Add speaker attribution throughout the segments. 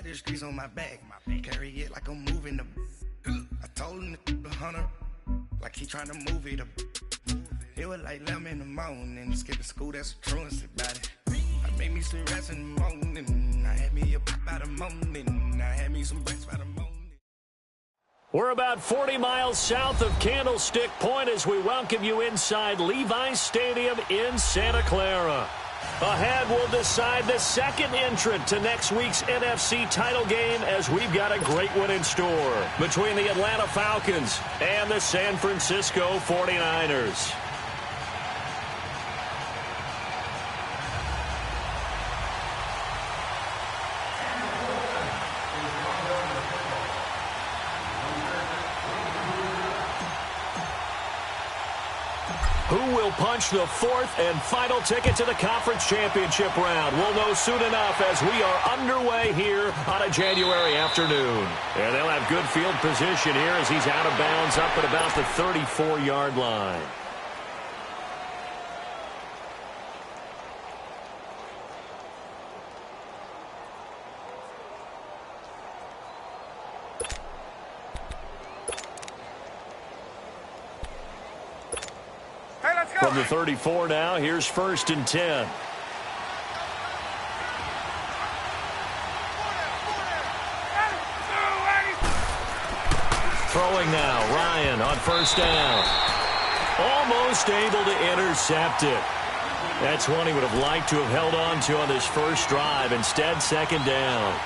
Speaker 1: got the streets on my back. Carry it like I'm moving the. I told him to 100, like he trying to move it up. It was like 11 in the morning, skip to school, that's a truancy about it. I made me some rest in the morning, I had me a pop by the morning, I had me some breaks by the morning.
Speaker 2: We're about 40 miles south of Candlestick Point as we welcome you inside Levi's Stadium in Santa Clara. Ahead, we'll decide the second entrant to next week's NFC title game as we've got a great one in store between the Atlanta Falcons and the San Francisco 49ers. Who will punch the fourth and final ticket to the conference championship round? We'll know soon enough as we are underway here on a January afternoon. And they'll have good field position here as he's out of bounds up at about the 34-yard line. From the 34 now, here's 1st and 10. Throwing now, Ryan on 1st down. Almost able to intercept it. That's one he would have liked to have held on to on this first drive. Instead, 2nd down.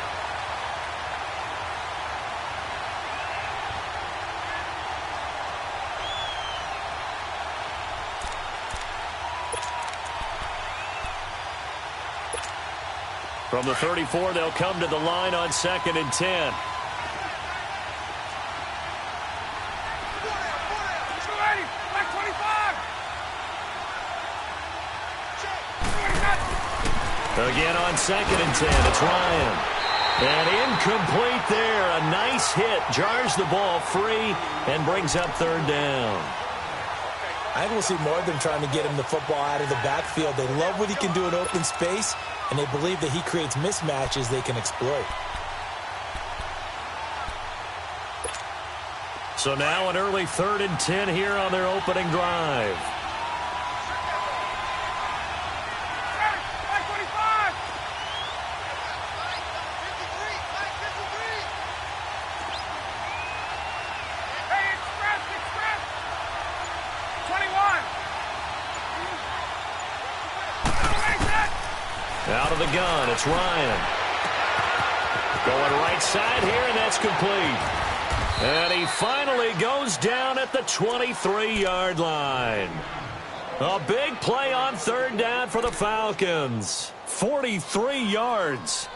Speaker 2: From the 34, they'll come to the line on 2nd and 10. Again on 2nd and 10, it's Ryan. And incomplete there. A nice hit. Jars the ball free and brings up 3rd down.
Speaker 3: I think we'll see more of them trying to get him the football out of the backfield. They love what he can do in open space, and they believe that he creates mismatches they can exploit.
Speaker 2: So now an early 3rd and 10 here on their opening drive. Out of the gun, it's Ryan. Going right side here, and that's complete. And he finally goes down at the 23-yard line. A big play on 3rd down for the Falcons. 43 yards.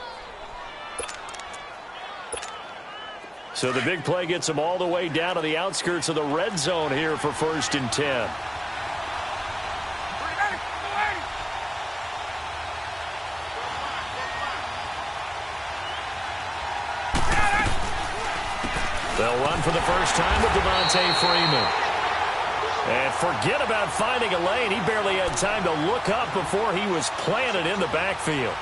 Speaker 2: So the big play gets them all the way down to the outskirts of the red zone here for 1st and 10. They'll run for the first time with Devontae Freeman. And forget about finding a lane. He barely had time to look up before he was planted in the backfield.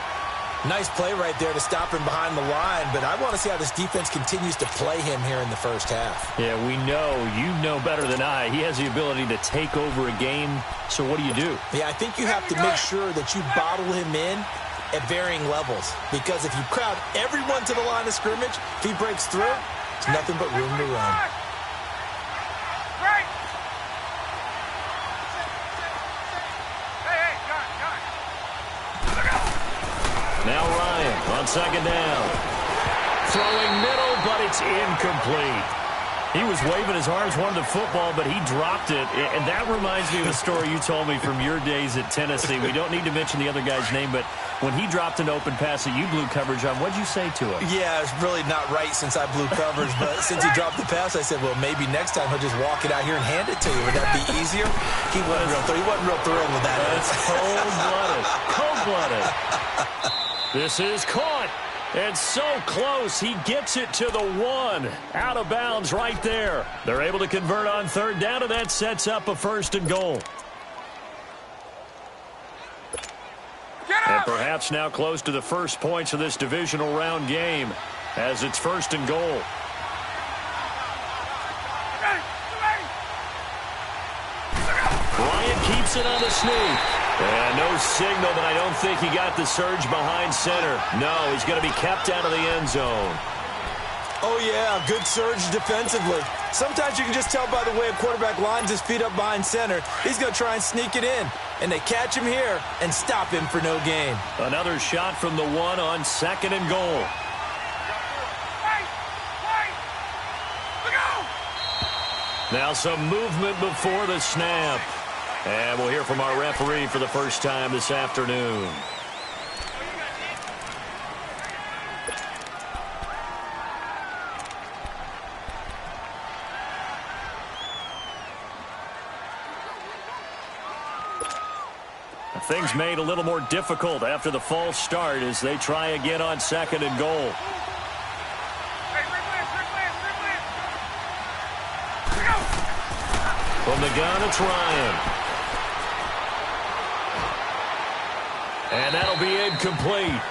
Speaker 3: Nice play right there to stop him behind the line, but I want to see how this defense continues to play him here in the first half.
Speaker 2: Yeah, we know. You know better than I. He has the ability to take over a game. So what do you do?
Speaker 3: Yeah, I think you have to make sure that you bottle him in at varying levels. Because if you crowd everyone to the line of scrimmage, if he breaks through, it's nothing but room to run.
Speaker 2: Now Ryan on 2nd down. Throwing middle, but it's incomplete. He was waving his arms, wanted the football, but he dropped it. And that reminds me of a story you told me from your days at Tennessee. We don't need to mention the other guy's name, but when he dropped an open pass that you blew coverage on, what'd you say to him?
Speaker 3: Yeah, it's really not right since I blew coverage, but since he dropped the pass, I said, well, maybe next time he'll just walk it out here and hand it to you. Would that be easier? He wasn't real thrilled with that.
Speaker 2: That's cold-blooded. Cold-blooded. This is caught. And so close, he gets it to the 1. Out of bounds right there. They're able to convert on 3rd down, and that sets up a 1st and goal. Perhaps now close to the first points of this divisional round game as it's 1st and goal. Bryant keeps it on the sneak. And no signal, but I don't think he got the surge behind center. No, he's going to be kept out of the end zone.
Speaker 3: Oh, yeah, good surge defensively. Sometimes you can just tell by the way a quarterback lines his feet up behind center. He's going to try and sneak it in. And they catch him here and stop him for no gain.
Speaker 2: Another shot from the 1 on 2nd and goal. Now some movement before the snap. And we'll hear from our referee for the first time this afternoon. Things made a little more difficult after the false start as they try again on 2nd and goal. From the gun, it's Ryan. And that'll be incomplete.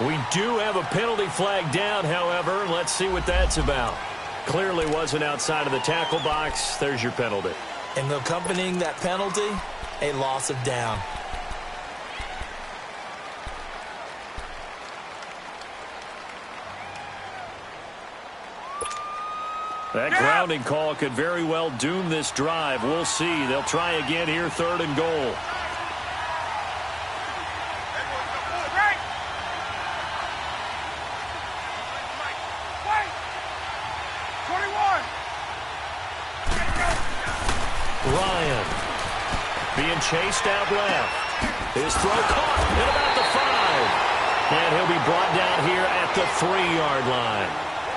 Speaker 2: We do have a penalty flag down, however. Let's see what that's about. Clearly wasn't outside of the tackle box. There's your penalty.
Speaker 3: And accompanying that penalty, a loss of down.
Speaker 2: That grounding call could very well doom this drive. We'll see. They'll try again here, 3rd and goal. Ryan being chased out left. His throw caught at about the 5. And he'll be brought down here at the 3-yard line.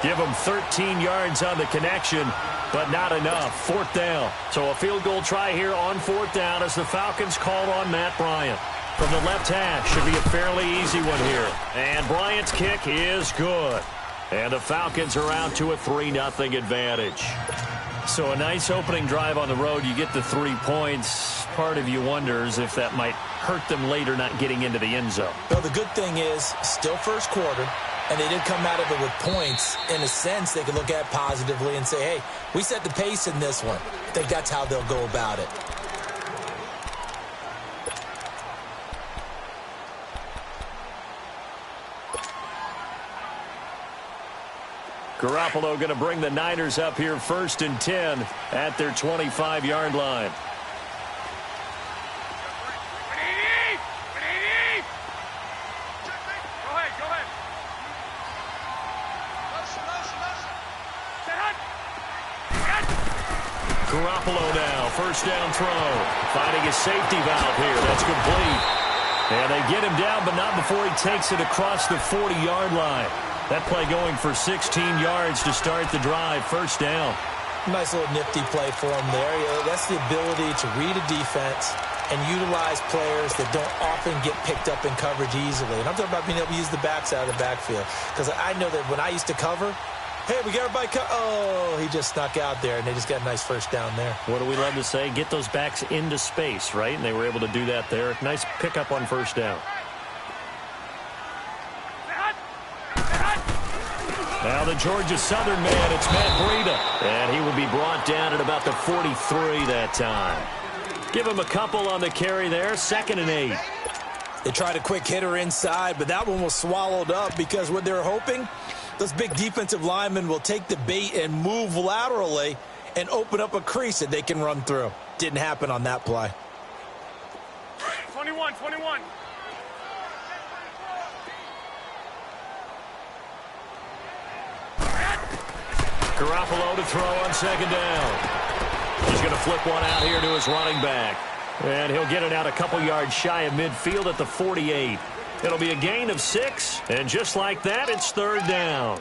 Speaker 2: Give him 13 yards on the connection, but not enough. 4th down. So a field goal try here on 4th down as the Falcons called on Matt Bryant. From the left half, should be a fairly easy one here. And Bryant's kick is good. And the Falcons are out to a 3-0 advantage. So a nice opening drive on the road. You get the 3 points. Part of you wonders if that might hurt them later not getting into the end zone.
Speaker 3: Well, the good thing is, still first quarter, and they did come out of it with points. In a sense, they can look at positively and say, hey, we set the pace in this one. I think that's how they'll go about it.
Speaker 2: Garoppolo going to bring the Niners up here 1st and 10 at their 25-yard line. Garoppolo now, 1st down throw. Finding his safety valve here. That's complete. And they get him down, but not before he takes it across the 40-yard line. That play going for 16 yards to start the drive. 1st down.
Speaker 3: Nice little nifty play for him there. Yeah, that's the ability to read a defense and utilize players that don't often get picked up in coverage easily. And I'm talking about being able to use the backs out of the backfield. Because I know that when I used to cover, hey, we got everybody oh, he just snuck out there, and they just got a nice 1st down there.
Speaker 2: What do we love to say? Get those backs into space, right? And they were able to do that there. Nice pickup on 1st down. Now the Georgia Southern man, it's Matt Breida. And he will be brought down at about the 43 that time. Give him a couple on the carry there. 2nd and 8.
Speaker 3: They tried a quick hitter inside, but that one was swallowed up because what they're hoping, those big defensive linemen will take the bait and move laterally and open up a crease that they can run through. Didn't happen on that play.
Speaker 4: 21.
Speaker 2: Garoppolo to throw on 2nd down. He's going to flip one out here to his running back. And he'll get it out a couple yards shy of midfield at the 48. It'll be a gain of 6. And just like that, it's 3rd down.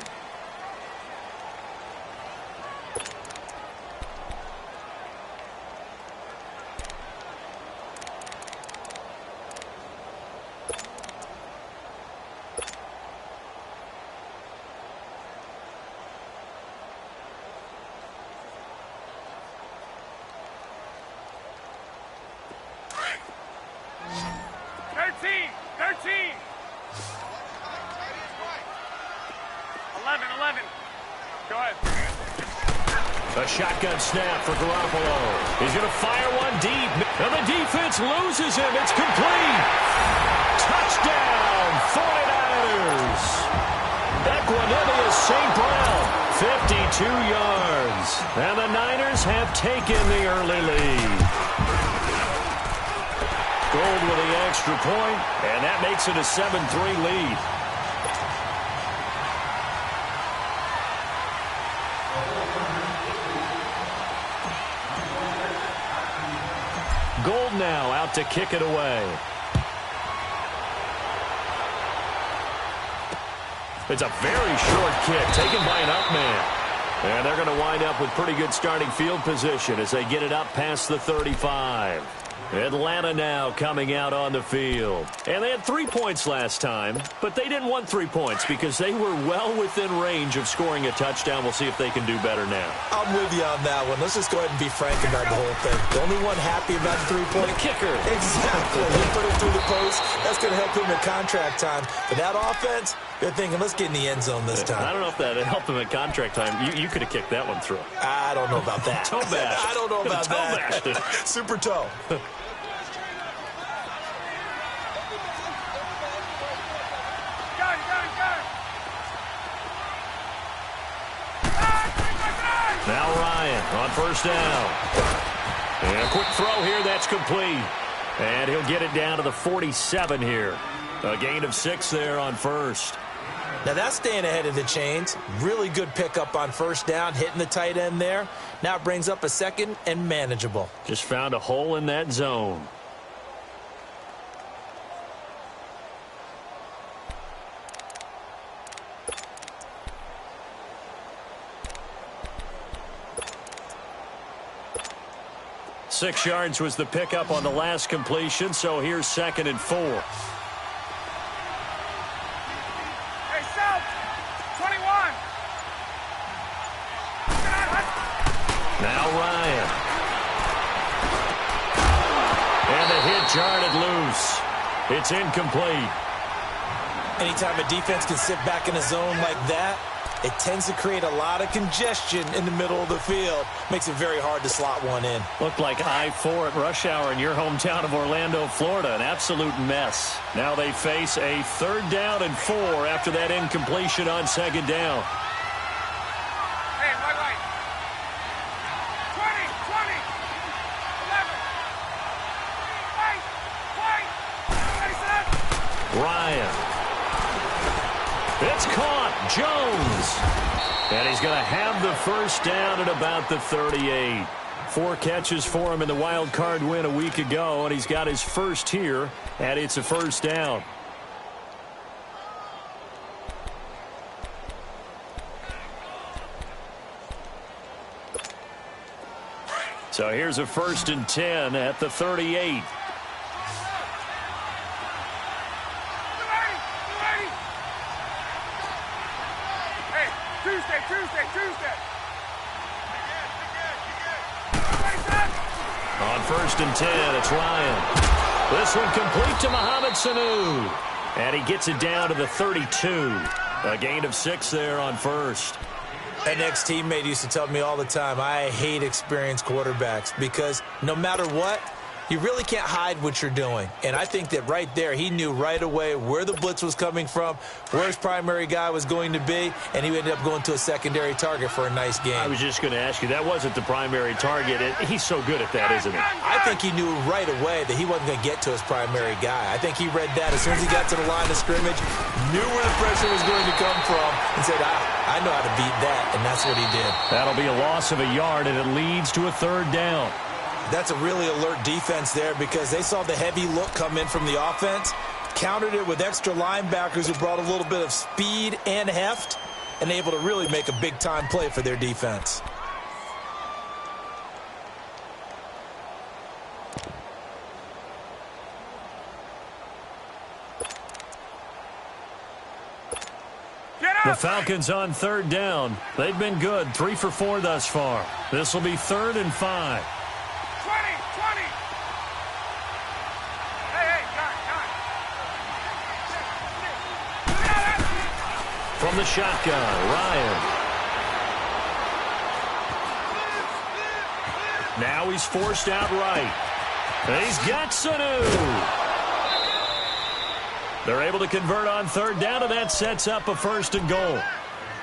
Speaker 4: 11. Go ahead.
Speaker 2: A shotgun snap for Garoppolo. He's going to fire one deep. And the defense loses him. It's complete. Touchdown, 49ers. Equanimeous St. Brown, 52 yards. And the Niners have taken the early lead. Gold with the extra point, and that makes it a 7-3 lead. Gold now out to kick it away. It's a very short kick taken by an up man. And they're going to wind up with pretty good starting field position as they get it up past the 35. Atlanta now coming out on the field. And they had 3 points last time, but they didn't want 3 points because they were well within range of scoring a touchdown. We'll see if they can do better now.
Speaker 3: I'm with you on that one. Let's just go ahead and be frank about the whole thing. The only one happy about the 3-point
Speaker 2: kicker.
Speaker 3: Exactly. He put it through the post. That's going to help him in contract time. But that offense, they're thinking, let's get in the end zone this time.
Speaker 2: I don't know if that helped him in contract time. You could have kicked that one through.
Speaker 3: I don't know about that.
Speaker 2: Toe bash.
Speaker 3: I don't know about that. Super toe.
Speaker 2: Now Ryan on first down. And a quick throw here, that's complete. And he'll get it down to the 47 here. A gain of 6 there on first.
Speaker 3: Now that's staying ahead of the chains. Really good pickup on first down, hitting the tight end there. Now it brings up a second and manageable.
Speaker 2: Just found a hole in that zone. Six yards was the pickup on the last completion, so here's 2nd and 4.
Speaker 4: Hey, South, 21.
Speaker 2: Now Ryan. And the hit jarred it loose. It's incomplete.
Speaker 3: Anytime a defense can sit back in a zone like that, it tends to create a lot of congestion in the middle of the field. Makes it very hard to slot one in.
Speaker 2: Looked like I-4 at rush hour in your hometown of Orlando, Florida. An absolute mess. Now they face a 3rd down and 4 after that incompletion on 2nd down.
Speaker 4: Hey, right. 20, 11. Wait.
Speaker 2: Ryan. It's caught. Jones. And he's going to have the first down at about the 38. 4 catches for him in the wild card win a week ago, and he's got his first here, and it's a first down. So here's a 1st and 10 at the 38.
Speaker 4: Tuesday.
Speaker 2: On 1st and 10, it's Ryan. This one complete to Mohamed Sanu. And he gets it down to the 32. A gain of 6 there on first.
Speaker 3: An ex-teammate used to tell me all the time, I hate experienced quarterbacks because no matter what, you really can't hide what you're doing. And I think that right there, he knew right away where the blitz was coming from, where his primary guy was going to be, and he ended up going to a secondary target for a nice game.
Speaker 2: I was just going to ask you, that wasn't the primary target. He's so good at that, isn't he?
Speaker 3: I think he knew right away that he wasn't going to get to his primary guy. I think he read that as soon as he got to the line of scrimmage, knew where the pressure was going to come from, and said, I know how to beat that, and that's what he did.
Speaker 2: That'll be a loss of a yard, and it leads to a 3rd down.
Speaker 3: That's a really alert defense there because they saw the heavy look come in from the offense, countered it with extra linebackers who brought a little bit of speed and heft, and able to really make a big-time play for their defense.
Speaker 2: The Falcons on 3rd down. They've been good, 3 for 4 thus far. This will be 3rd and 5. From the shotgun, Ryan. Now he's forced out right. And he's got Sanu. They're able to convert on third down, and that sets up a 1st and goal.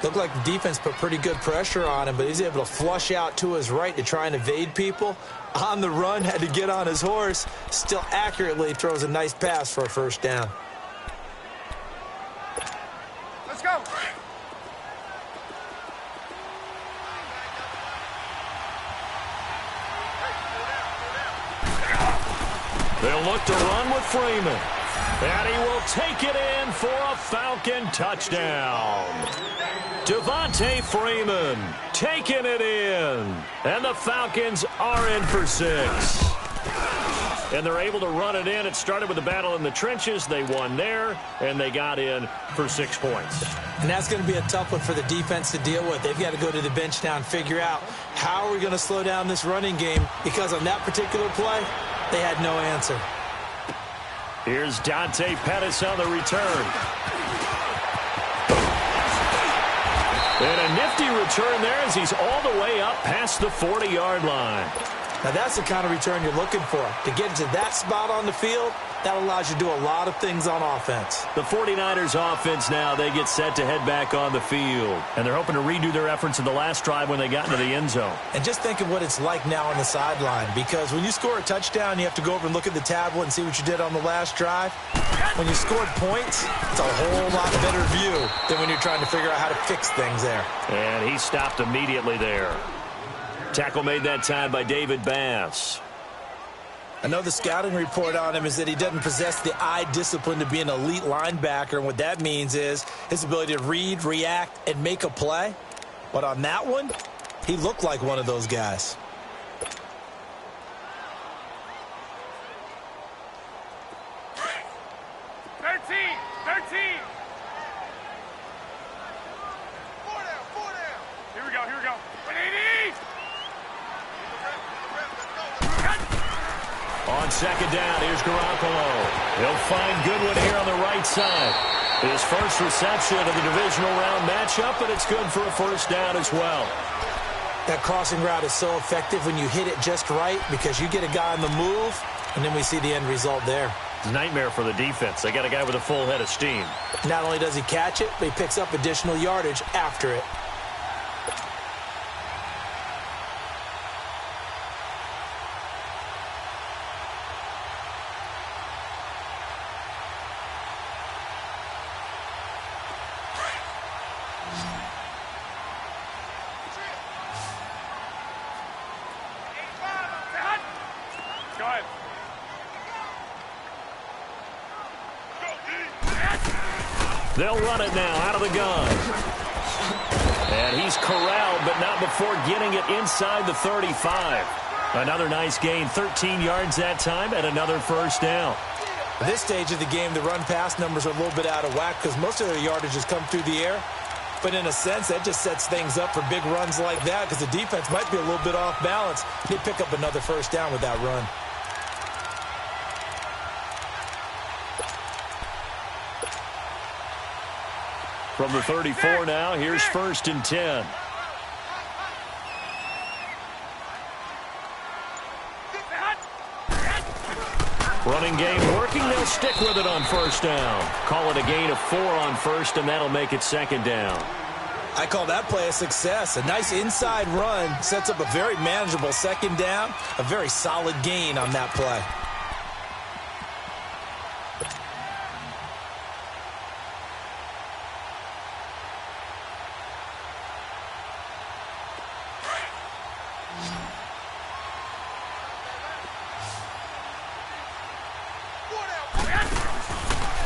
Speaker 3: Looked like the defense put pretty good pressure on him, but he's able to flush out to his right to try and evade people. On the run, had to get on his horse. Still accurately throws a nice pass for a 1st down.
Speaker 4: Let's go.
Speaker 2: They'll look to run with Freeman. And he will take it in for a Falcon touchdown. Devontae Freeman taking it in. And the Falcons are in for 6. And they're able to run it in. It started with a battle in the trenches. They won there, and they got in for 6 points.
Speaker 3: And that's going to be a tough one for the defense to deal with. They've got to go to the bench now and figure out how are we going to slow down this running game, because on that particular play, they had no answer.
Speaker 2: Here's Dante Pettis on the return. And a nifty return there as he's all the way up past the 40-yard line.
Speaker 3: Now that's the kind of return you're looking for. To get to that spot on the field, that allows you to do a lot of things on offense.
Speaker 2: The 49ers offense now, they get set to head back on the field. And they're hoping to redo their efforts in the last drive when they got into the end zone.
Speaker 3: And just think of what it's like now on the sideline, because when you score a touchdown, you have to go over and look at the tablet and see what you did on the last drive. When you scored points, it's a whole lot better view than when you're trying to figure out how to fix things there.
Speaker 2: And he stopped immediately there. Tackle made that time by David Bass.
Speaker 3: I know the scouting report on him is that he doesn't possess the eye discipline to be an elite linebacker, and what that means is his ability to read, react, and make a play. But on that one, he looked like one of those guys.
Speaker 2: On second down, here's Garoppolo. He'll find Goodwin here on the right side. His first reception of the divisional round matchup, but it's good for a 1st down as well.
Speaker 3: That crossing route is so effective when you hit it just right, because you get a guy on the move, and then we see the end result there.
Speaker 2: Nightmare for the defense. They got a guy with a full head of steam.
Speaker 3: Not only does he catch it, but he picks up additional yardage after it.
Speaker 2: They'll run it now out of the gun. And he's corralled, but not before getting it inside the 35. Another nice gain, 13 yards that time, and another 1st down.
Speaker 3: At this stage of the game, the run-pass numbers are a little bit out of whack because most of their yardage has come through the air. But in a sense, that just sets things up for big runs like that because the defense might be a little bit off balance. They pick up another 1st down with that run.
Speaker 2: From the 34 now, here's 1st and 10. Running game working. They'll stick with it on 1st down. Call it a gain of 4 on 1st, and that'll make it 2nd down.
Speaker 3: I call that play a success. A nice inside run sets up a very manageable 2nd down. A very solid gain on that play.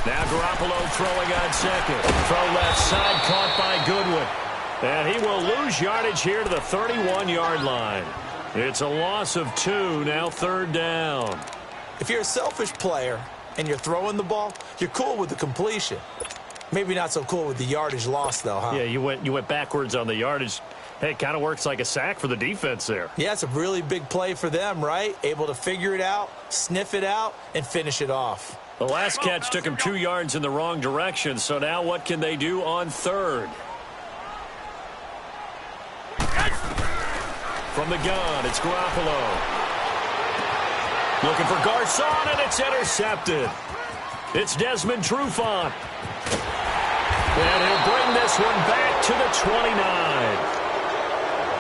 Speaker 2: Now Garoppolo throwing on second. Throw left side, caught by Goodwin. And he will lose yardage here to the 31-yard line. It's a loss of 2, now 3rd down.
Speaker 3: If you're a selfish player and you're throwing the ball, you're cool with the completion. Maybe not so cool with the yardage loss, though, huh?
Speaker 2: Yeah, you went backwards on the yardage. Hey, it kind of works like a sack for the defense there.
Speaker 3: Yeah, it's a really big play for them, right? Able to figure it out, sniff it out, and finish it off.
Speaker 2: The last catch took him 2 yards in the wrong direction, so now what can they do on third? From the gun, it's Garoppolo. Looking for Garcon, and it's intercepted. It's Desmond Trufant. And he'll bring this one back to the 29.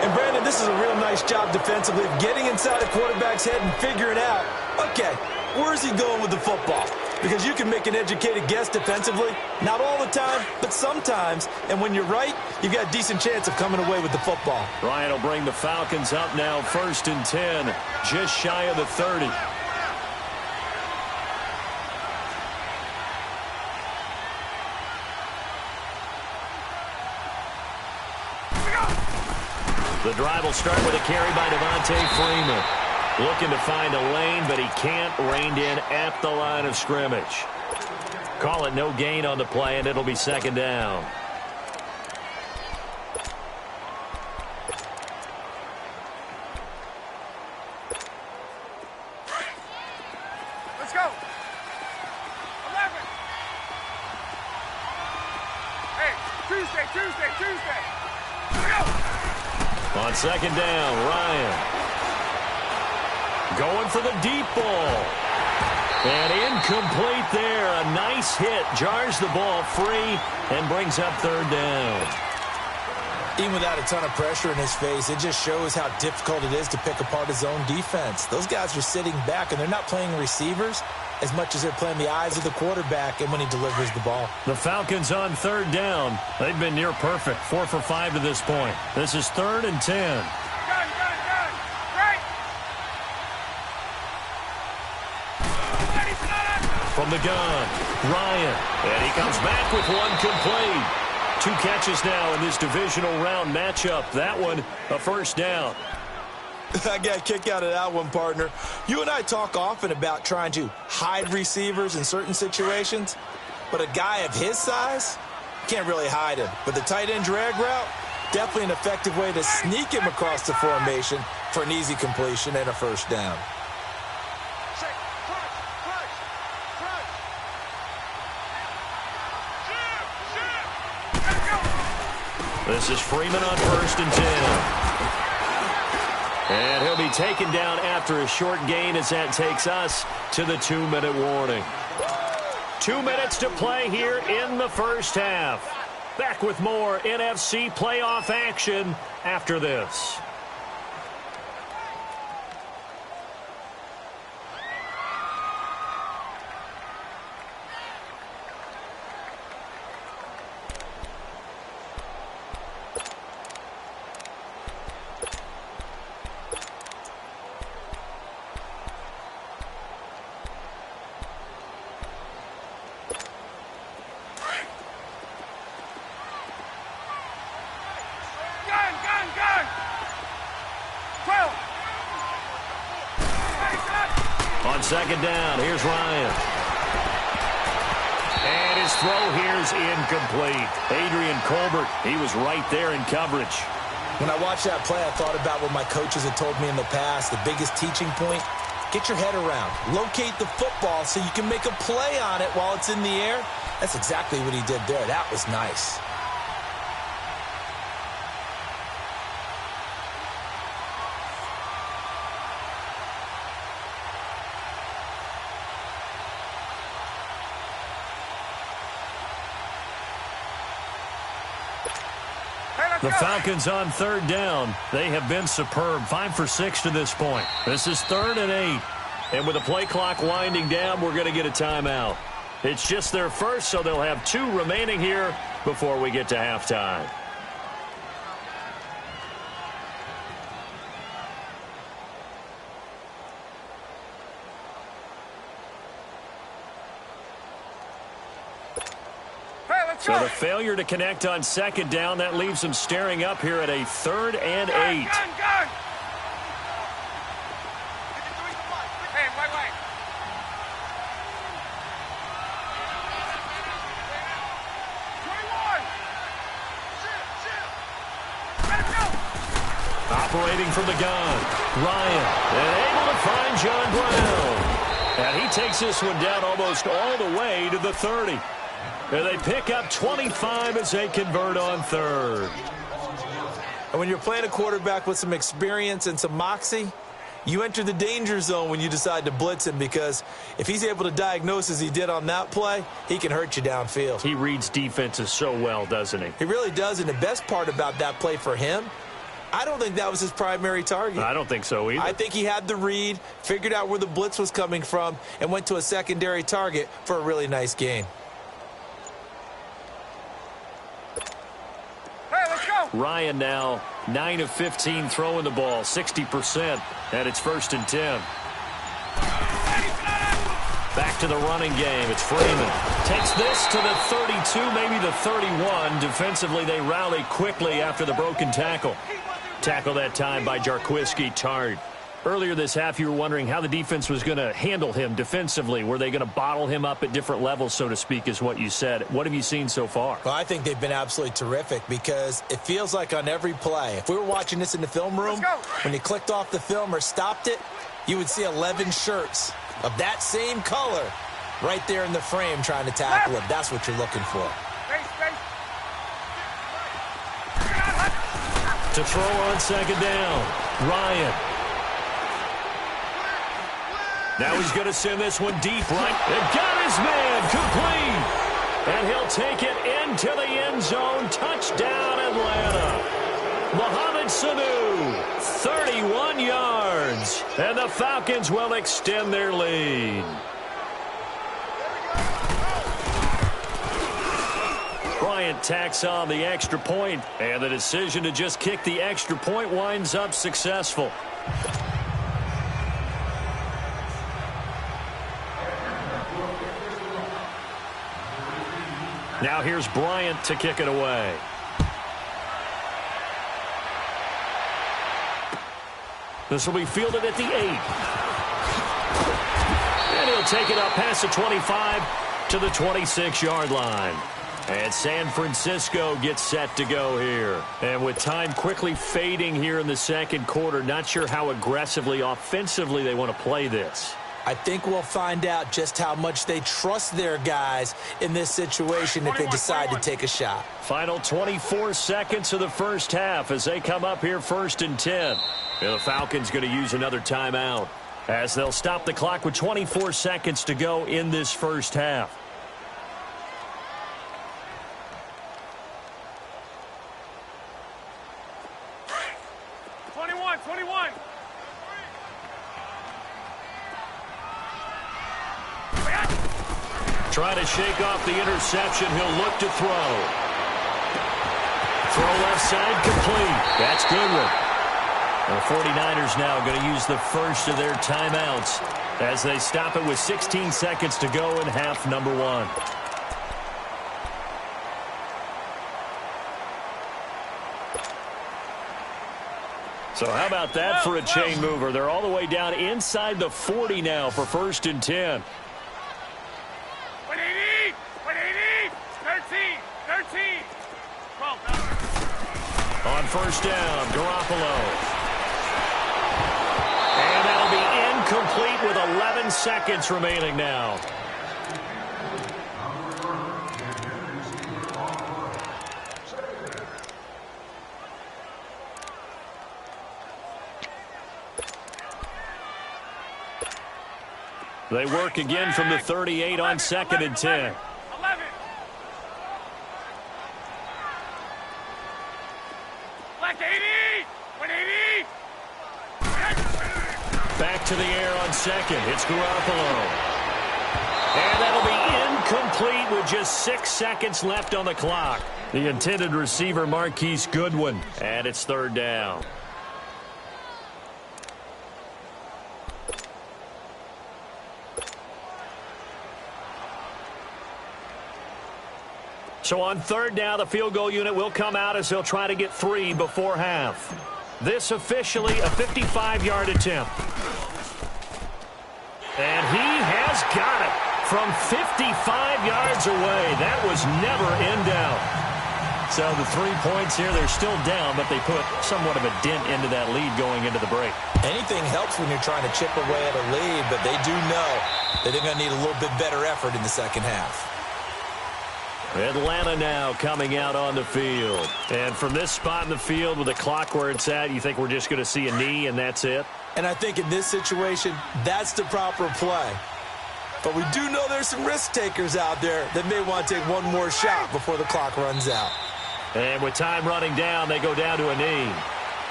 Speaker 3: And, Brandon, this is a real nice job defensively of getting inside a quarterback's head and figuring out, okay, where's he going with the football? Because you can make an educated guess defensively. Not all the time, but sometimes. And when you're right, you've got a decent chance of coming away with the football.
Speaker 2: Ryan will bring the Falcons up now 1st and 10, just shy of the 30. The drive will start with a carry by Devontae Freeman. Looking to find a lane, but he can't. Reined in at the line of scrimmage. Call it no gain on the play, and it'll be 2nd down.
Speaker 4: Let's go. 11. Hey, Tuesday. Let's go.
Speaker 2: On 2nd down, Ryan. Going for the deep ball. And incomplete there. A nice hit. Jars the ball free and brings up 3rd down.
Speaker 3: Even without a ton of pressure in his face, it just shows how difficult it is to pick apart his own defense. Those guys are sitting back, and they're not playing receivers as much as they're playing the eyes of the quarterback and when he delivers the ball.
Speaker 2: The Falcons on 3rd down. They've been near perfect. 4 for 5 to this point. This is 3rd and 10.
Speaker 4: Gun. Right.
Speaker 2: From the gun, Ryan. And he comes back with one complete. 2 catches now in this divisional round matchup. That one, a 1st down.
Speaker 3: I got a kick out of that one, partner. You and I talk often about trying to hide receivers in certain situations, but a guy of his size can't really hide him. But the tight end drag route, definitely an effective way to sneak him across the formation for an easy completion and a 1st down.
Speaker 2: This is Freeman on 1st and 10. And he'll be taken down after a short gain as that takes us to the 2-minute warning. 2 minutes to play here in the 1st half. Back with more NFC playoff action after this.
Speaker 4: Gun. 12.
Speaker 2: On 2nd down, here's Ryan. And his throw here's incomplete. Adrian Colbert, he was right there in coverage.
Speaker 3: When I watched that play, I thought about what my coaches had told me in the past. The biggest teaching point, get your head around. Locate the football so you can make a play on it while it's in the air. That's exactly what he did there. That was nice.
Speaker 2: The Falcons on 3rd down. They have been superb. 5 for 6 to this point. This is 3rd and 8. And with the play clock winding down, we're going to get a timeout. It's just their first, so they'll have 2 remaining here before we get to halftime. So the failure to connect on 2nd down, that leaves them staring up here at a 3rd and 8.
Speaker 4: Gun. Hey, wait.
Speaker 2: Operating from the gun, Ryan, and able to find John Brown. And he takes this one down almost all the way to the 30. And they pick up 25 as they convert on third.
Speaker 3: And when you're playing a quarterback with some experience and some moxie, you enter the danger zone when you decide to blitz him, because if he's able to diagnose as he did on that play, he can hurt you downfield.
Speaker 2: He reads defenses so well, doesn't he?
Speaker 3: He really does, and the best part about that play for him, I don't think that was his primary target.
Speaker 2: I don't think so either.
Speaker 3: I think he had the read, figured out where the blitz was coming from, and went to a secondary target for a really nice gain.
Speaker 4: Hey, let's go.
Speaker 2: Ryan now 9 of 15 throwing the ball, 60%, and it's 1st and 10. Back to the running game. It's Freeman. Takes this to the 32, maybe the 31. Defensively, they rally quickly after the broken tackle. Tackle that time by Jarquiski Tart. Earlier this half, you were wondering how the defense was going to handle him defensively. Were they going to bottle him up at different levels, so to speak, is what you said. What have you seen so far?
Speaker 3: Well, I think they've been absolutely terrific, because it feels like on every play, if we were watching this in the film room, when you clicked off the film or stopped it, you would see 11 shirts of that same color right there in the frame trying to tackle him. That's what you're looking for.
Speaker 2: To throw on 2nd down, Ryan. Now he's going to send this one deep right. And got his man complete. And he'll take it into the end zone. Touchdown, Atlanta. Mohamed Sanu, 31 yards. And the Falcons will extend their lead. Bryant tacks on the extra point, and the decision to just kick the extra point winds up successful. Now here's Bryant to kick it away. This will be fielded at the 8. And he'll take it up past the 25 to the 26-yard line. And San Francisco gets set to go here. And with time quickly fading here in the second quarter, not sure how aggressively, offensively they want to play this.
Speaker 3: I think we'll find out just how much they trust their guys in this situation if they decide to take a shot.
Speaker 2: Final 24 seconds of the first half as they come up here 1st and 10. And the Falcons going to use another timeout as they'll stop the clock with 24 seconds to go in this first half. Trying to shake off the interception. He'll look to throw. Throw left side complete. That's Goodwin. The 49ers now going to use the first of their timeouts as they stop it with 16 seconds to go in half number 1. So how about that for a chain mover? They're all the way down inside the 40 now for 1st and 10.
Speaker 4: 180, 13.
Speaker 2: On 1st down, Garoppolo. And that'll be incomplete with 11 seconds remaining now. They work again from the 38 on 2nd and 10.
Speaker 4: 11. Left 80, 180.
Speaker 2: Back to the air on 2nd. It's Garoppolo. And that'll be incomplete with just 6 seconds left on the clock. The intended receiver, Marquise Goodwin. And it's 3rd down. So on 3rd down, the field goal unit will come out as they'll try to get 3 before half. This officially a 55-yard attempt. And he has got it from 55 yards away. That was never in doubt. So the 3 points here, they're still down, but they put somewhat of a dent into that lead going into the break.
Speaker 3: Anything helps when you're trying to chip away at a lead, but they do know that they're going to need a little bit better effort in the second half.
Speaker 2: Atlanta now coming out on the field. And from this spot in the field with the clock where it's at, you think we're just going to see a knee and that's it?
Speaker 3: And I think in this situation, that's the proper play. But we do know there's some risk takers out there that may want to take one more shot before the clock runs out.
Speaker 2: And with time running down, they go down to a knee.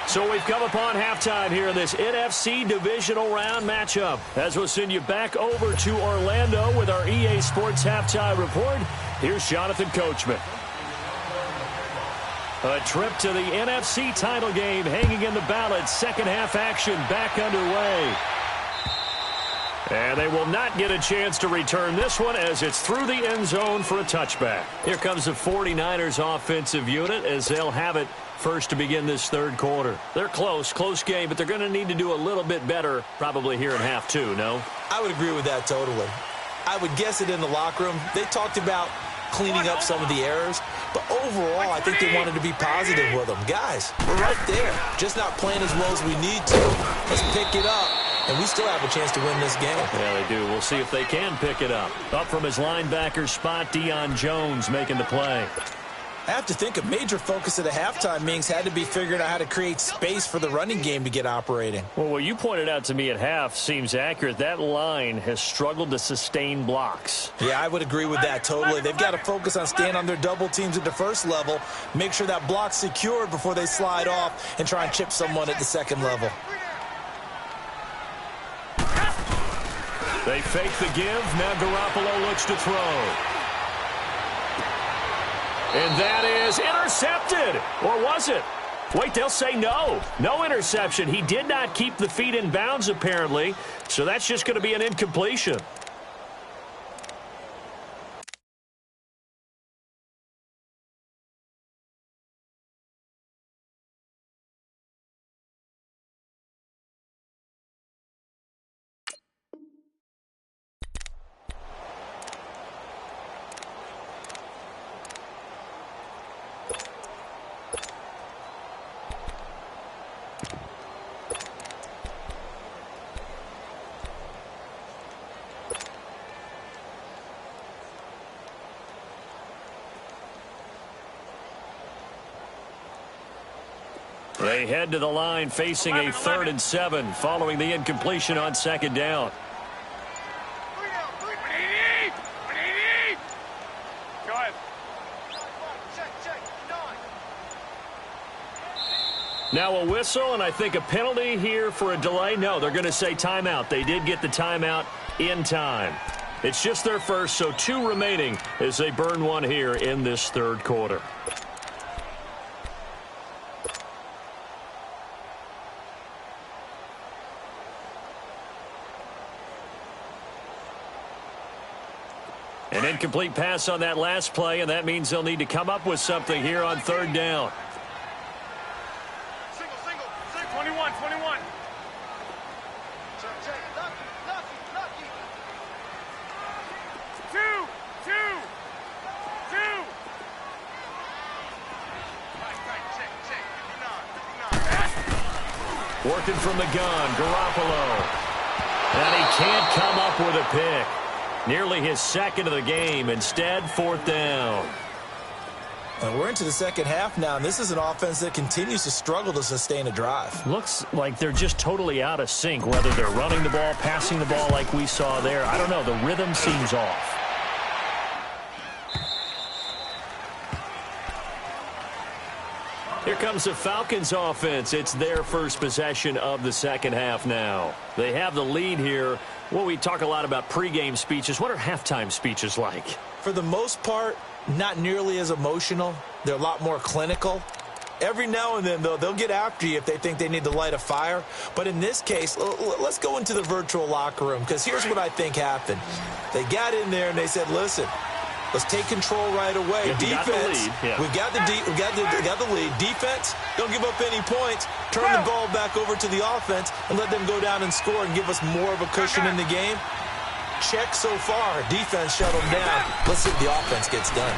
Speaker 2: So we've come upon halftime here in this NFC divisional round matchup. As we'll send you back over to Orlando with our EA Sports halftime report, here's Jonathan Coachman. A trip to the NFC title game hanging in the balance. Second half action back underway. And they will not get a chance to return this one as it's through the end zone for a touchback. Here comes the 49ers offensive unit as they'll have it first to begin this third quarter. They're close game, but they're going to need to do a little bit better probably here in half two, no?
Speaker 3: I would agree with that totally. I would guess it in the locker room. They talked about cleaning up some of the errors, but overall, I think they wanted to be positive with them. Guys, we're right there, just not playing as well as we need to. Let's pick it up, and we still have a chance to win this game.
Speaker 2: Yeah, they do. We'll see if they can pick it up. Up from his linebacker spot, Deion Jones making the play.
Speaker 3: I have to think a major focus at the halftime meetings had to be figuring out how to create space for the running game to get operating.
Speaker 2: Well, what you pointed out to me at half seems accurate. That line has struggled to sustain blocks.
Speaker 3: Yeah, I would agree with that totally. They've got to focus on staying on their double teams at the first level, make sure that block's secured before they slide off and try and chip someone at the second level.
Speaker 2: They fake the give. Now Garoppolo looks to throw. And that is intercepted. Or was it? Wait, they'll say no. No interception. He did not keep the feet in bounds, apparently. So that's just going to be an incompletion. They head to the line facing a 3rd and 7 following the incompletion on second down.
Speaker 4: Go ahead.
Speaker 2: Now a whistle, and I think a penalty here for a delay. No, they're going to say timeout. They did get the timeout in time. It's just their first, so 2 remaining as they burn one here in this third quarter. An incomplete pass on that last play, and that means they'll need to come up with something here on third down.
Speaker 4: Single. 21. Two.
Speaker 2: Working from the gun, Garoppolo. And he can't come up with a pick. Nearly his second of the game. Instead, 4th down.
Speaker 3: And we're into the second half now, and this is an offense that continues to struggle to sustain a drive.
Speaker 2: Looks like they're just totally out of sync, whether they're running the ball, passing the ball like we saw there. I don't know. The rhythm seems off. Here comes the Falcons offense. It's their first possession of the second half now. They have the lead here. Well, we talk a lot about pregame speeches. What are halftime speeches like?
Speaker 3: For the most part, not nearly as emotional. They're a lot more clinical. Every now and then, though, they'll get after you if they think they need to light a fire. But in this case, let's go into the virtual locker room, because here's what I think happened. They got in there and they said, listen, let's take control right away.
Speaker 2: Yeah,
Speaker 3: defense, we got the lead. Defense, don't give up any points. Turn the ball back over to the offense and let them go down and score and give us more of a cushion in the game. Check so far. Defense shut them down. Let's see if the offense gets done.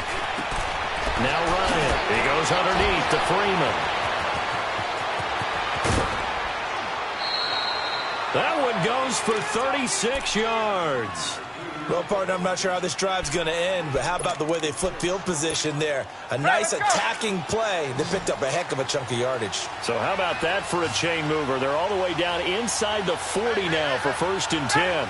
Speaker 2: Now Ryan. He goes underneath to Freeman. That one goes for 36 yards.
Speaker 3: Well, partner, I'm not sure how this drive's going to end, but how about the way they flip field position there? A nice attacking play. They picked up a heck of a chunk of yardage.
Speaker 2: So how about that for a chain mover? They're all the way down inside the 40 now for 1st and 10.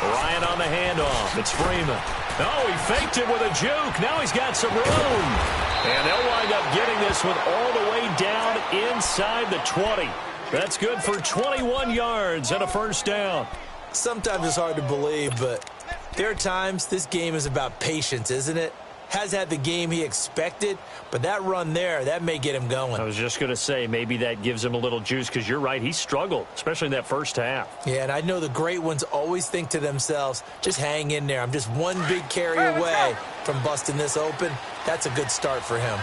Speaker 2: Ryan on the handoff. It's Freeman. Oh, he faked it with a juke. Now he's got some room. And they'll wind up getting this one all the way down inside the 20. That's good for 21 yards and a 1st down.
Speaker 3: Sometimes it's hard to believe, but there are times this game is about patience, isn't it? Has had the game he expected, but that run there, that may get him going.
Speaker 2: I was just going to say, maybe that gives him a little juice, because you're right, he struggled, especially in that 1st half.
Speaker 3: Yeah, and I know the great ones always think to themselves, just hang in there. I'm just one big carry away from busting this open. That's a good start for him.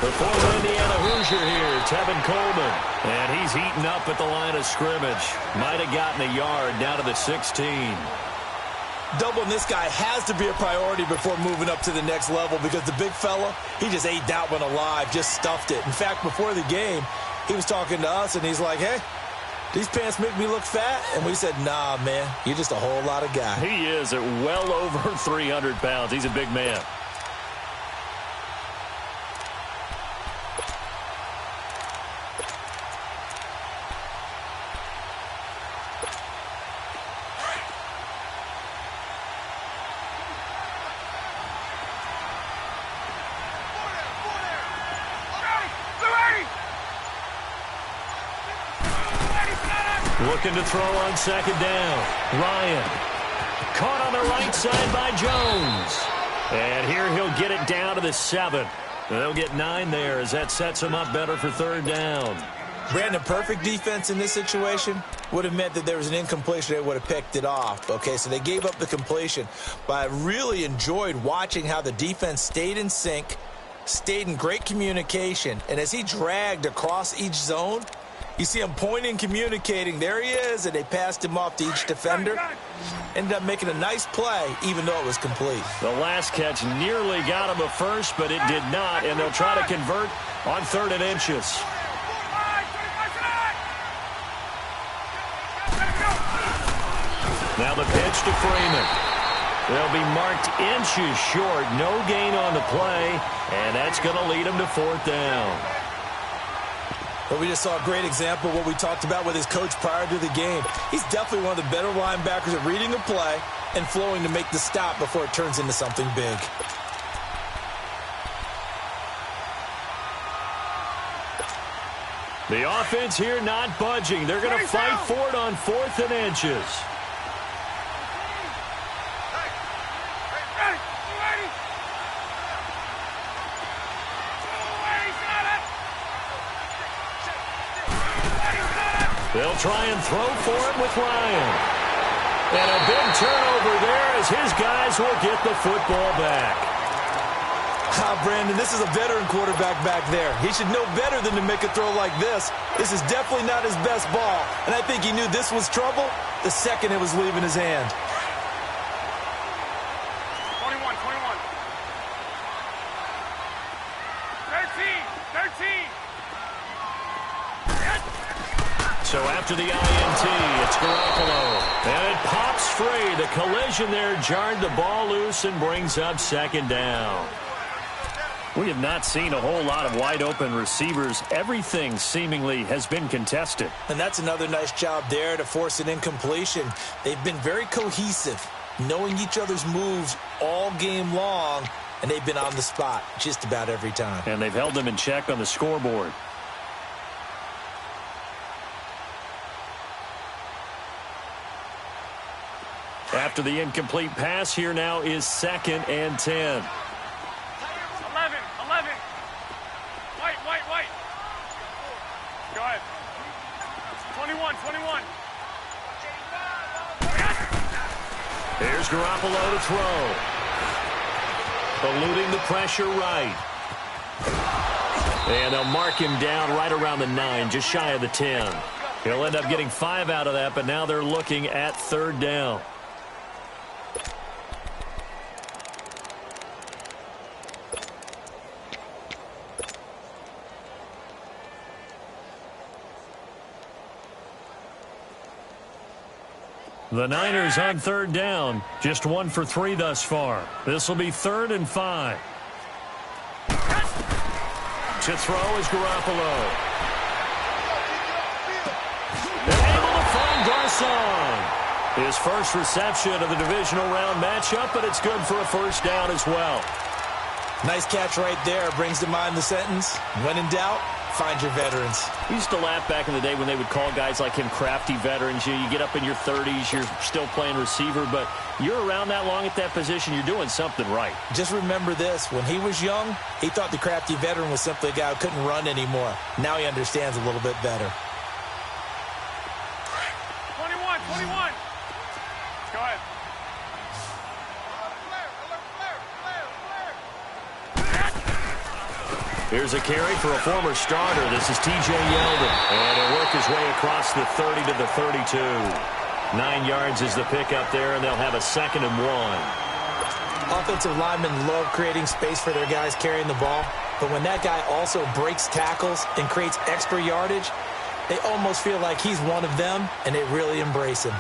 Speaker 2: The former Indiana Hoosier here, Tevin Coleman. And he's heating up at the line of scrimmage. Might have gotten a yard down to the 16.
Speaker 3: Doubling this guy has to be a priority before moving up to the next level, because the big fella, he just ate that one alive, just stuffed it. In fact, before the game, he was talking to us, and he's like, hey, these pants make me look fat? And we said, nah, man, you're just a whole lot of guy.
Speaker 2: He is at well over 300 pounds. He's a big man. Looking to throw on 2nd down. Ryan. Caught on the right side by Jones. And here he'll get it down to the 7. They'll get 9 there as that sets him up better for 3rd down.
Speaker 3: Brandon, perfect defense in this situation would have meant that there was an incompletion. They would have picked it off. Okay, so they gave up the completion. But I really enjoyed watching how the defense stayed in sync, stayed in great communication. And as he dragged across each zone, you see him pointing, communicating. There he is, and they passed him off to each defender. Ended up making a nice play, even though it was complete.
Speaker 2: The last catch nearly got him a first, but it did not, and they'll try to convert on 3rd and inches. Now the pitch to Freeman. They'll be marked inches short. No gain on the play, and that's going to lead him to 4th down.
Speaker 3: But we just saw a great example of what we talked about with his coach prior to the game. He's definitely one of the better linebackers at reading a play and flowing to make the stop before it turns into something big.
Speaker 2: The offense here not budging. They're going to fight for it on 4th and inches. They'll try and throw for it with Ryan. And a big turnover there as his guys will get the football back.
Speaker 3: Brandon, this is a veteran quarterback back there. He should know better than to make a throw like this. This is definitely not his best ball. And I think he knew this was trouble the second it was leaving his hand.
Speaker 4: 21. 13.
Speaker 2: So after the INT, it's Garoppolo. And it pops free. The collision there jarred the ball loose and brings up 2nd down. We have not seen a whole lot of wide-open receivers. Everything seemingly has been contested.
Speaker 3: And that's another nice job there to force an incompletion. They've been very cohesive, knowing each other's moves all game long, and they've been on the spot just about every time.
Speaker 2: And they've held them in check on the scoreboard. After the incomplete pass, here now is 2nd and 10.
Speaker 4: 11. White. Go ahead. 21.
Speaker 2: Here's Garoppolo to throw. Eluding the pressure right. And they'll mark him down right around the 9, just shy of the 10. He'll end up getting 5 out of that, but now they're looking at 3rd down. The Niners on 3rd down. Just 1 for 3 thus far. This will be 3rd and 5. To throw is Garoppolo. And able to find Garcon. His first reception of the divisional round matchup, but it's good for a 1st down as well.
Speaker 3: Nice catch right there. Brings to mind the sentence, when in doubt, find your veterans.
Speaker 2: We used to laugh back in the day when they would call guys like him crafty veterans. You get up in your 30s, you're still playing receiver, but you're around that long at that position, you're doing something right.
Speaker 3: Just remember this. When he was young, he thought the crafty veteran was simply a guy who couldn't run anymore. Now he understands a little bit better.
Speaker 4: 21. Go ahead.
Speaker 2: Here's a carry for a former starter. This is T.J. Yeldon. And he'll work his way across the 30 to the 32. 9 yards is the pickup there, and they'll have a 2nd and 1.
Speaker 3: Offensive linemen love creating space for their guys carrying the ball. But when that guy also breaks tackles and creates extra yardage, they almost feel like he's one of them, and they really embrace him.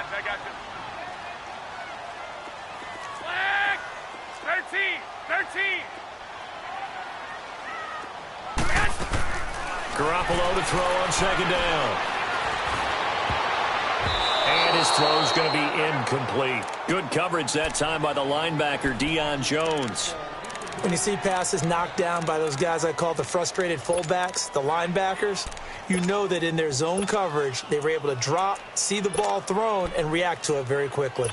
Speaker 4: I got you. Flag! 13.
Speaker 2: Garoppolo to throw on 2nd down. And his throw's going to be incomplete. Good coverage that time by the linebacker, Deion Jones.
Speaker 3: When you see passes knocked down by those guys I call the frustrated fullbacks, the linebackers, you know that in their zone coverage, they were able to drop, see the ball thrown, and react to it very quickly.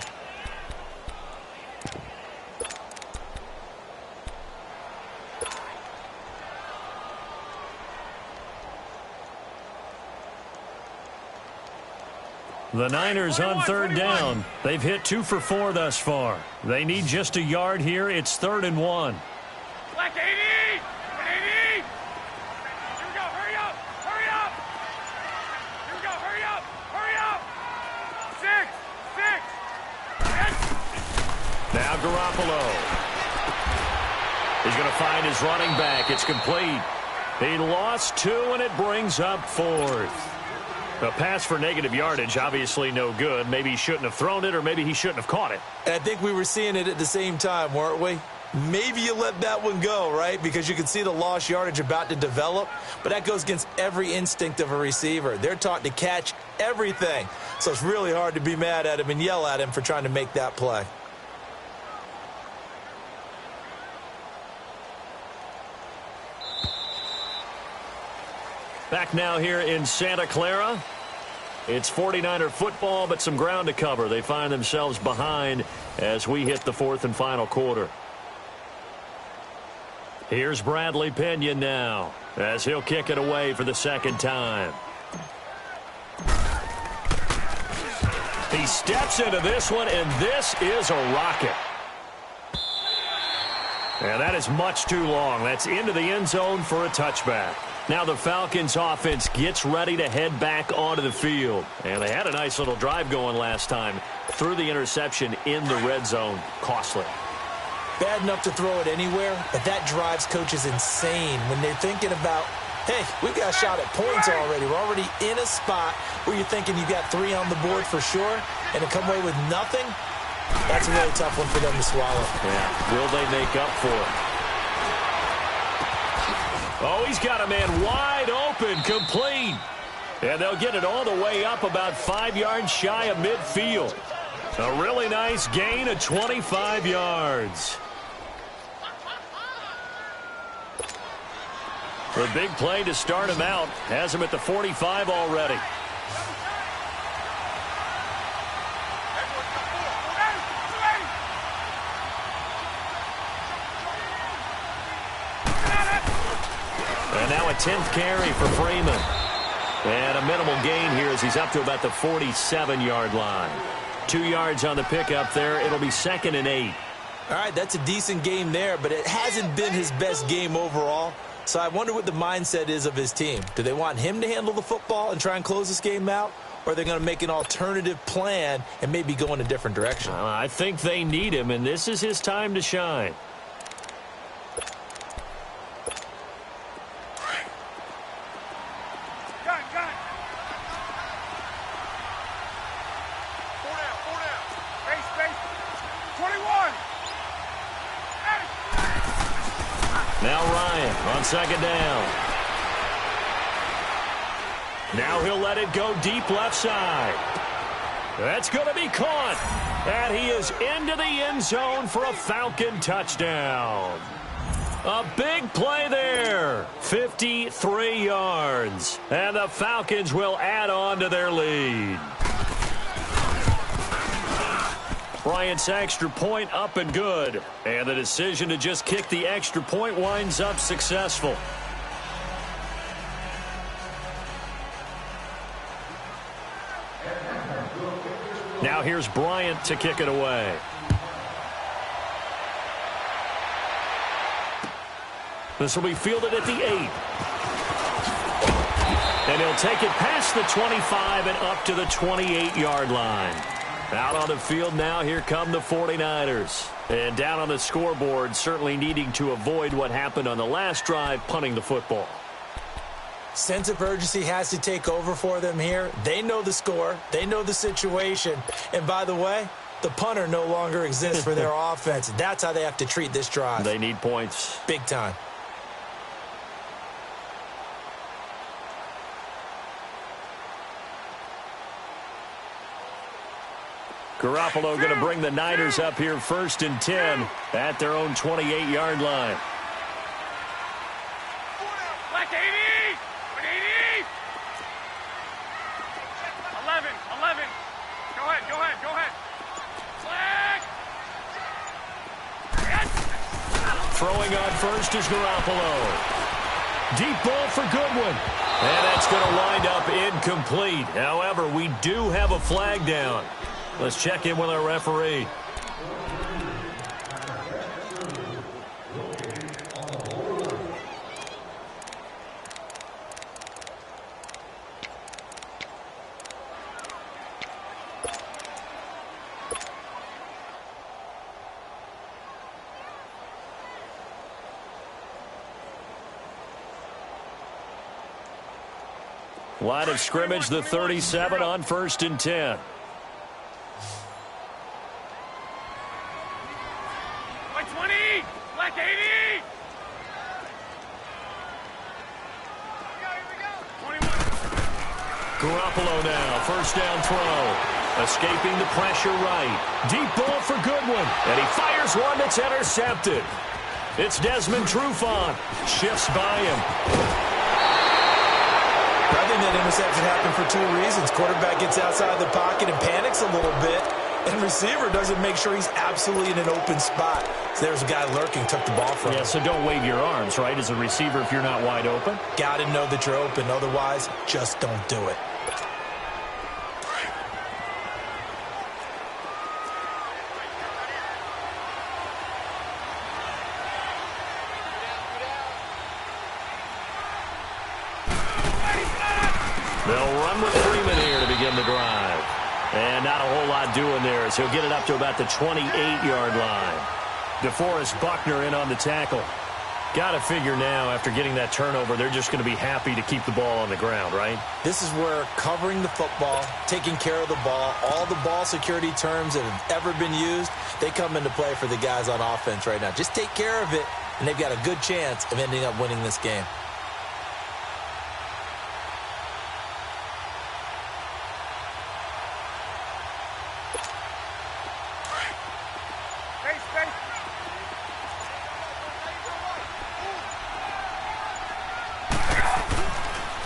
Speaker 2: The Niners on 3rd down. They've hit 2 for 4 thus far. They need just a yard here. It's 3rd and 1.
Speaker 4: Black 80! 80! Here we go, hurry up! Here we go, hurry up! 6!
Speaker 2: Now Garoppolo. He's going to find his running back. It's complete. He lost 2, and it brings up 4th. A pass for negative yardage, obviously no good. Maybe he shouldn't have thrown it, or maybe he shouldn't have caught it.
Speaker 3: And I think we were seeing it at the same time, weren't we? Maybe you let that one go, right? Because you can see the lost yardage about to develop. But that goes against every instinct of a receiver. They're taught to catch everything. So it's really hard to be mad at him and yell at him for trying to make that play.
Speaker 2: Back now here in Santa Clara. It's 49er football, but some ground to cover. They find themselves behind as we hit the 4th and final quarter. Here's Bradley Pinion now as he'll kick it away for the 2nd time. He steps into this one, and this is a rocket. And that is much too long. That's into the end zone for a touchback. Now the Falcons offense gets ready to head back onto the field. And they had a nice little drive going last time. Threw the interception in the red zone. Costly.
Speaker 3: Bad enough to throw it anywhere, but that drives coaches insane when they're thinking about, hey, we've got a shot at points already. We're already in a spot where you're thinking you got 3 on the board for sure, and to come away with nothing, that's a really tough one for them to swallow.
Speaker 2: Yeah. Will they make up for it? Oh, he's got a man wide open, complete. And they'll get it all the way up about 5 yards shy of midfield. A really nice gain of 25 yards. The big play to start him out has him at the 45 already. And now a 10th carry for Freeman. And a minimal gain here as he's up to about the 47-yard line. 2 yards on the pickup there. It'll be 2nd and 8.
Speaker 3: All right, that's a decent game there, but it hasn't been his best game overall. So I wonder what the mindset is of his team. Do they want him to handle the football and try and close this game out? Or are they going to make an alternative plan and maybe go in a different direction?
Speaker 2: I think they need him, and this is his time to shine. Now Ryan on 2nd down. Now he'll let it go deep left side. That's going to be caught. And he is into the end zone for a Falcon touchdown. A big play there. 53 yards. And the Falcons will add on to their lead. Bryant's extra point up and good. And the decision to just kick the extra point winds up successful. Now here's Bryant to kick it away. This will be fielded at the 8. And he'll take it past the 25 and up to the 28-yard line. Out on the field now, here come the 49ers. And down on the scoreboard, certainly needing to avoid what happened on the last drive, punting the football.
Speaker 3: Sense of urgency has to take over for them here. They know the score. They know the situation. And by the way, the punter no longer exists for their offense. That's how they have to treat this drive.
Speaker 2: They need points.
Speaker 3: Big time.
Speaker 2: Garoppolo going to bring the Niners up here 1st and 10 at their own 28-yard line.
Speaker 4: Black 80! 80! 11. Go ahead. Black! Yes!
Speaker 2: Throwing on first is Garoppolo. Deep ball for Goodwin. And that's going to wind up incomplete. However, we do have a flag down. Let's check in with our referee. Line of scrimmage, the 37 on 1st and 10.
Speaker 4: Black 80!
Speaker 2: Garoppolo now, 1st down throw. Escaping the pressure right. Deep ball for Goodwin. And he fires one that's intercepted. It's Desmond Trufant. Shifts by him.
Speaker 3: I think that interception happened for 2 reasons. Quarterback gets outside the pocket and panics a little bit. And receiver doesn't make sure he's absolutely in an open spot. So there's a guy lurking, took the ball from him.
Speaker 2: Yeah, so don't wave your arms, right, as a receiver if you're not wide open.
Speaker 3: Got to know that you're open. Otherwise, just don't do it.
Speaker 2: They'll run with Freeman here to begin the drive. And not a whole lot doing there as he'll get it up to about the 28-yard line. DeForest Buckner in on the tackle. Got to figure now, after getting that turnover, they're just going to be happy to keep the ball on the ground, right?
Speaker 3: This is where covering the football, taking care of the ball, all the ball security terms that have ever been used, they come into play for the guys on offense right now. Just take care of it, and they've got a good chance of ending up winning this game.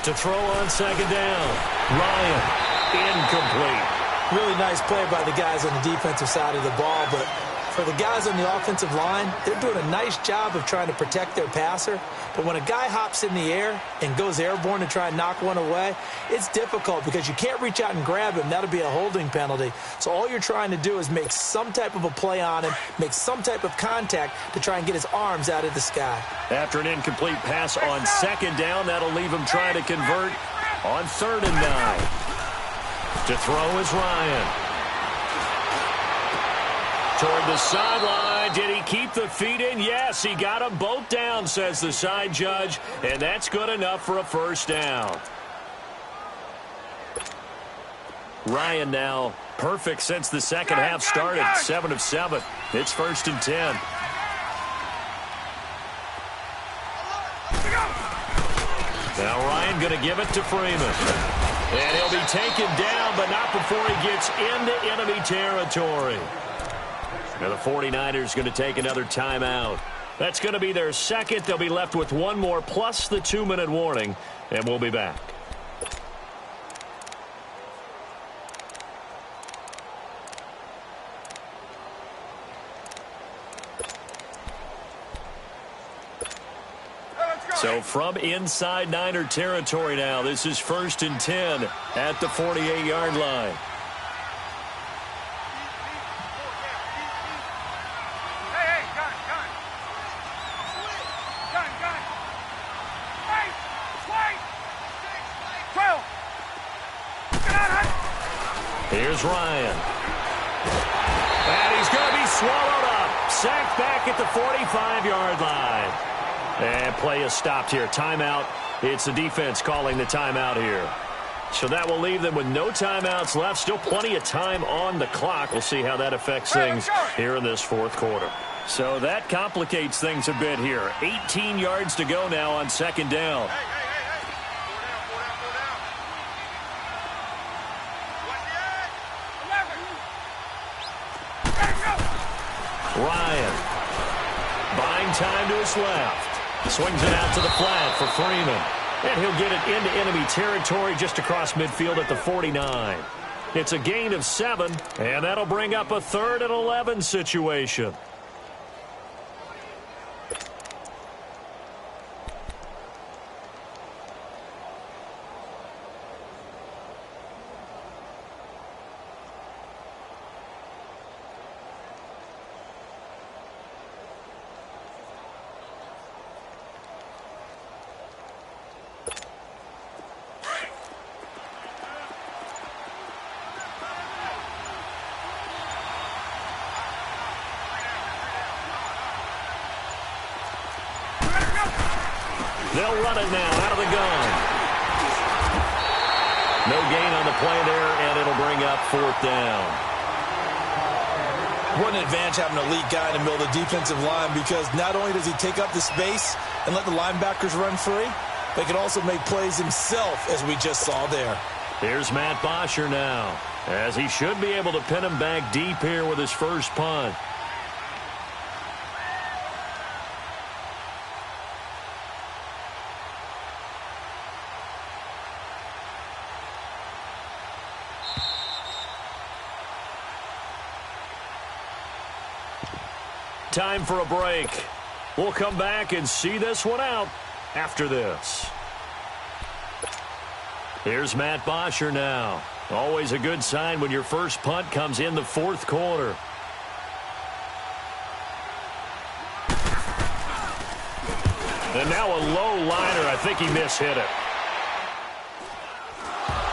Speaker 2: To throw on second down. Ryan, incomplete.
Speaker 3: Really nice play by the guys on the defensive side of the ball, but for the guys on the offensive line, they're doing a nice job of trying to protect their passer. But when a guy hops in the air and goes airborne to try and knock one away, it's difficult because you can't reach out and grab him. That'll be a holding penalty. So all you're trying to do is make some type of a play on him, make some type of contact to try and get his arms out of the sky.
Speaker 2: After an incomplete pass on second down, that'll leave him trying to convert on 3rd and 9. To throw is Ryan. Toward the sideline. Did he keep the feet in? Yes, he got them both down, says the side judge, and that's good enough for a first down. Ryan now perfect since the second half started. 7 of 7. It's 1st and 10. Now Ryan going to give it to Freeman. And he'll be taken down, but not before he gets into enemy territory. Now the 49ers going to take another timeout. That's going to be their second. They'll be left with one more plus the 2-minute warning, and we'll be back. So from inside Niner territory now, this is 1st and 10 at the 48-yard line. Here's Ryan. And he's going to be swallowed up. Sacked back at the 45-yard line. And play is stopped here. Timeout. It's the defense calling the timeout here. So that will leave them with no timeouts left. Still plenty of time on the clock. We'll see how that affects things here in this 4th quarter. So that complicates things a bit here. 18 yards to go now on second down. Ryan buying time to his left. Swings it out to the flat for Freeman. And he'll get it into enemy territory just across midfield at the 49. It's a gain of 7, and that'll bring up a 3rd and 11 situation. They'll run it now out of the gun. No gain on the play there, and it'll bring up 4th down.
Speaker 3: What an advantage having an elite guy in the middle of the defensive line, because not only does he take up the space and let the linebackers run free, but he can also make plays himself, as we just saw there.
Speaker 2: Here's Matt Bosher now, as he should be able to pin him back deep here with his first punt. Time for a break. We'll come back and see this one out after this. Here's Matt Bosher now. Always a good sign when your first punt comes in the 4th quarter. And now a low liner. I think he mishit it.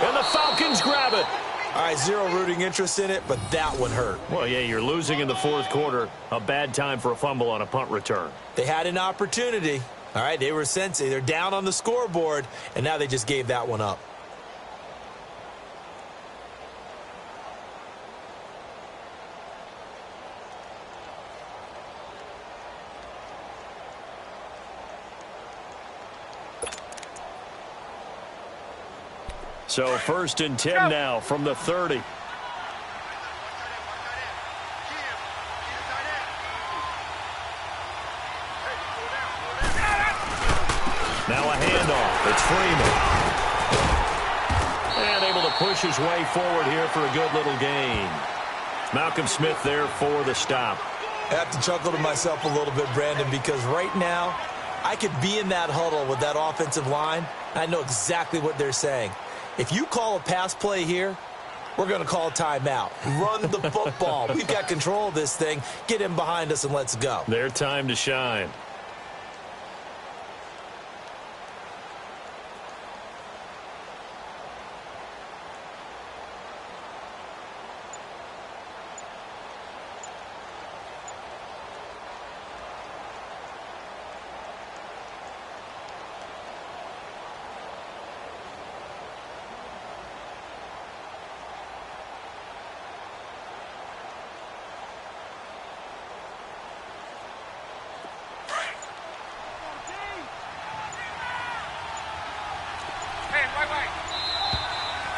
Speaker 2: And the Falcons grab it.
Speaker 3: All right, zero rooting interest in it, but that one hurt.
Speaker 2: Well, yeah, you're losing in the 4th quarter. A bad time for a fumble on a punt return.
Speaker 3: They had an opportunity. All right, they were sensing. They're down on the scoreboard, and now they just gave that one up.
Speaker 2: So 1st and 10 now from the 30. Now a handoff. It's Freeman. push his way forward here for a good little gain. Malcolm Smith there for the stop.
Speaker 3: I have to chuckle to myself a little bit, Brandon, because right now I could be in that huddle with that offensive line. I know exactly what they're saying. If you call a pass play here, we're going to call a timeout. Run the football. We've got control of this thing. Get him behind us and let's go.
Speaker 2: Their time to shine.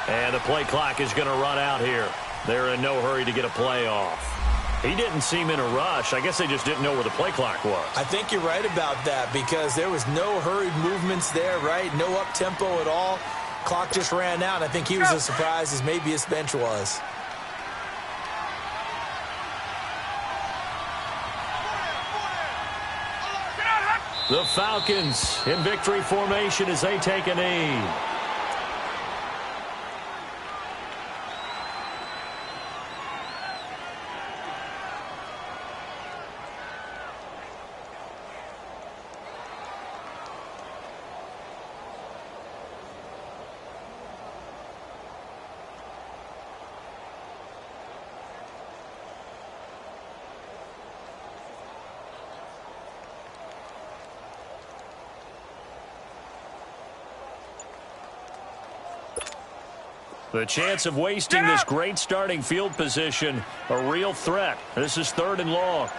Speaker 2: And the play clock is going to run out here. They're in no hurry to get a play off. He didn't seem in a rush. I guess they just didn't know where the play clock was.
Speaker 3: I think you're right about that because there was no hurried movements there, right? No up-tempo at all. Clock just ran out. I think he was as surprised as maybe his bench was.
Speaker 2: The Falcons in victory formation as they take a knee. The chance of wasting this great starting field position, a real threat. This is 3rd and long.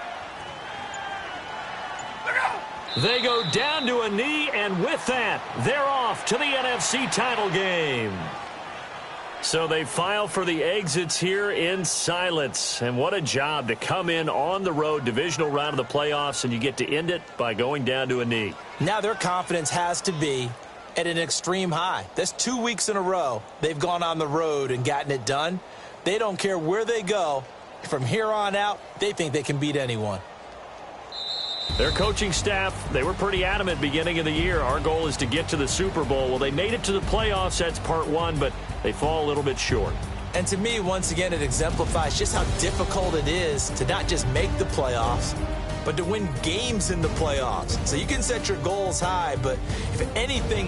Speaker 2: They go down to a knee, and with that, they're off to the NFC title game. So they file for the exits here in silence. And what a job to come in on the road, divisional round of the playoffs, and you get to end it by going down to a knee.
Speaker 3: Now their confidence has to be at an extreme high. That's 2 weeks in a row they've gone on the road and gotten it done. They don't care where they go. From here on out, they think they can beat anyone.
Speaker 2: Their coaching staff, they were pretty adamant beginning of the year. Our goal is to get to the Super Bowl. Well, they made it to the playoffs. That's part one, but they fall a little bit short.
Speaker 3: And to me, once again, it exemplifies just how difficult it is to not just make the playoffs, but to win games in the playoffs. So you can set your goals high, but if anything